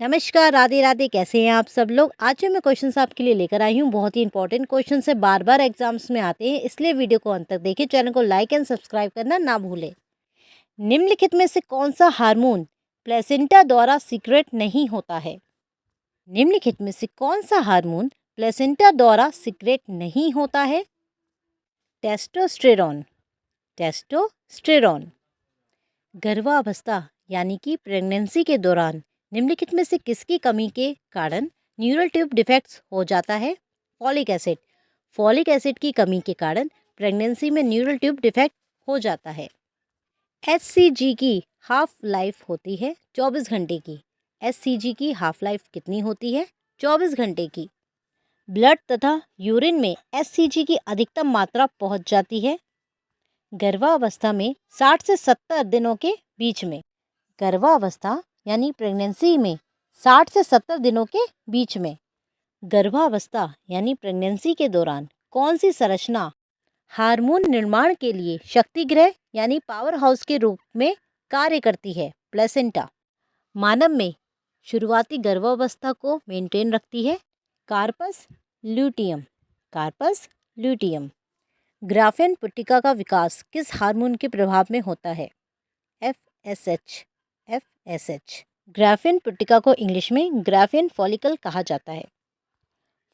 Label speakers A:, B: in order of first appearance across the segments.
A: नमस्कार, राधे राधे। कैसे हैं आप सब लोग। आज जो मैं क्वेश्चंस आपके लिए लेकर आई हूँ बहुत ही इंपॉर्टेंट क्वेश्चन है, बार बार एग्जाम्स में आते हैं, इसलिए वीडियो को अंत तक देखिए। चैनल को लाइक एंड सब्सक्राइब करना ना भूलें। निम्नलिखित में से कौन सा हार्मोन प्लेसेंटा द्वारा सीक्रेट नहीं होता है। निम्नलिखित में से कौन सा हार्मोन प्लेसेंटा द्वारा सीक्रेट नहीं होता है। टेस्टोस्टेरोन। टेस्टोस्टेरोन। गर्भावस्था यानी कि प्रेगनेंसी के दौरान निम्नलिखित में से किसकी कमी के कारण न्यूरल ट्यूब डिफेक्ट्स हो जाता है। Folic acid. फॉलिक एसिड की कमी के कारण प्रेगनेंसी में न्यूरल ट्यूब डिफेक्ट हो जाता है। एचसीजी की हाफ लाइफ होती है 24 घंटे की। एचसीजी की हाफ लाइफ कितनी होती है? 24 घंटे की। ब्लड तथा यूरिन में एचसीजी की अधिकतम मात्रा पहुंच जाती है गर्भावस्था में 60 से 70 दिनों के बीच में। गर्भावस्था यानी प्रेगनेंसी में 60 से 70 दिनों के बीच में। गर्भावस्था यानी प्रेगनेंसी के दौरान कौन सी संरचना हार्मोन निर्माण के लिए शक्तिगृह यानी पावर हाउस के रूप में कार्य करती है? प्लेसेंटा। मानव में शुरुआती गर्भावस्था को मेंटेन रखती है corpus luteum. Corpus luteum. Graafian पुट्टिका का विकास किस हार्मोन के प्रभाव में होता है? एफएसएच। एफएसएच। ग्राफेन पुट्टिका को इंग्लिश में ग्राफेन फॉलिकल कहा जाता है।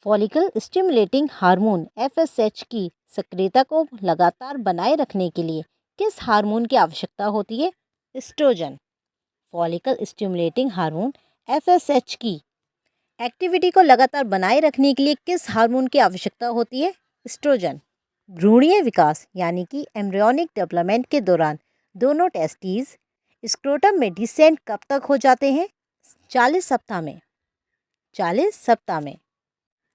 A: फॉलिकल स्टिमुलेटिंग हार्मोन एफएसएच की सक्रियता को लगातार बनाए रखने के लिए किस हार्मोन की आवश्यकता होती है? Oestrogen. Follicle stimulating hormone FSH की एक्टिविटी को लगातार बनाए रखने के लिए किस हार्मोन की आवश्यकता होती है? एस्ट्रोजन। भ्रूणीय विकास यानी कि एम्ब्रियोनिक डेवलपमेंट के दौरान दोनों टेस्टिस स्क्रोटम में डिसेंट कब तक हो जाते हैं? 40 सप्ताह में। 40 सप्ताह में।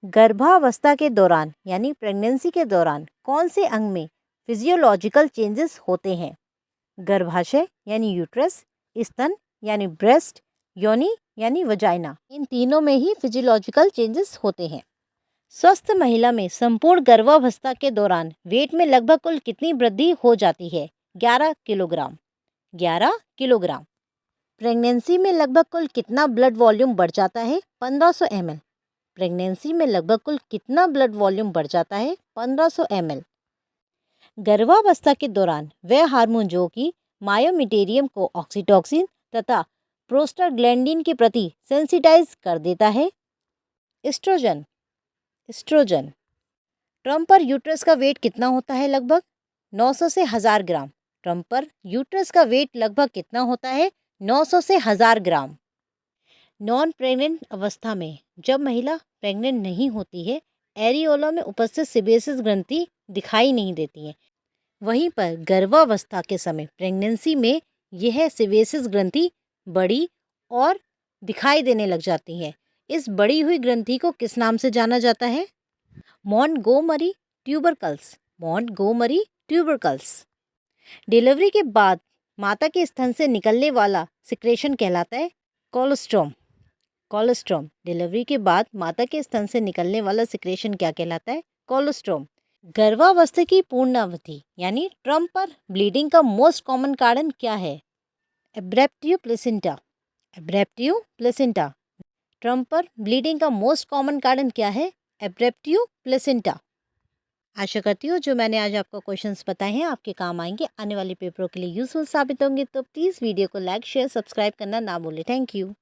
A: गर्भावस्था के दौरान यानी प्रेगनेंसी के दौरान कौन से अंग में फिजियोलॉजिकल चेंजेस होते हैं? गर्भाशय यानी यूट्रस, स्तन यानी ब्रेस्ट, योनि यानी वजाइना। इन तीनों में ही फिजियोलॉजिकल चेंजेस होते हैं। स्वस्थ महिला में संपूर्ण गर्भावस्था के दौरान वेट में लगभग कुल कितनी वृद्धि हो जाती है? 11 किलोग्राम। 11 किलोग्राम। प्रेगनेंसी में लगभग कुल कितना ब्लड वॉल्यूम बढ़ जाता है? 1500 ml। प्रेगनेंसी में लगभग कुल कितना ब्लड वॉल्यूम बढ़ जाता है? 1500 ml। गर्भावस्था के दौरान वह हार्मोन जो कि मायोमेटेरियम को ऑक्सीटोसिन तथा प्रोस्टाग्लैंडिन के प्रति सेंसिटाइज कर देता है? एस्ट्रोजन। एस्ट्रोजन। ट्रम्प पर यूट्रस का वेट कितना होता है? लगभग 900 से 1000 ग्राम। ट्रम्प पर यूट्रस का वेट लगभग कितना होता है? 900 से 1000 ग्राम। नॉन प्रेग्नेंट अवस्था में जब महिला प्रेग्नेंट नहीं होती है, एरियोला में उपस्थित सेबेसियस ग्रंथि दिखाई नहीं देती है। वहीं पर गर्भावस्था के समय प्रेगनेंसी में यह सेबेसियस ग्रंथि बड़ी और दिखाई देने लग जाती है। इस बड़ी हुई ग्रंथि को किस नाम से जाना जाता है? Montgomery tubercles. Montgomery tubercles. Delivery के बाद माता के स्तन से निकलने वाला सिक्रेशन कहलाता है कोलोस्ट्रम। कोलोस्ट्रम। डिलीवरी के बाद माता के स्तन से निकलने वाला सिक्रेशन क्या कहलाता है? कोलोस्ट्रम। गर्भावस्था की पूर्णावधि यानी ट्रम्प पर ब्लीडिंग का मोस्ट कॉमन कारण क्या है? एब्रेप्टिव प्लेसेंटा। एब्रेप्टिव प्लेसेंटा। ट्रम्प पर ब्लीडिंग का मोस्ट कॉमन कारण क्या है? एब्रेप्टिव प्लेसेंटा। आशा करती हूँ जो मैंने आज आपको क्वेश्चंस बताए हैं आपके काम आएंगे, आने वाले पेपरों के लिए यूजफुल साबित होंगे। तो प्लीज़ वीडियो को लाइक शेयर सब्सक्राइब करना ना भूलें। Thank you.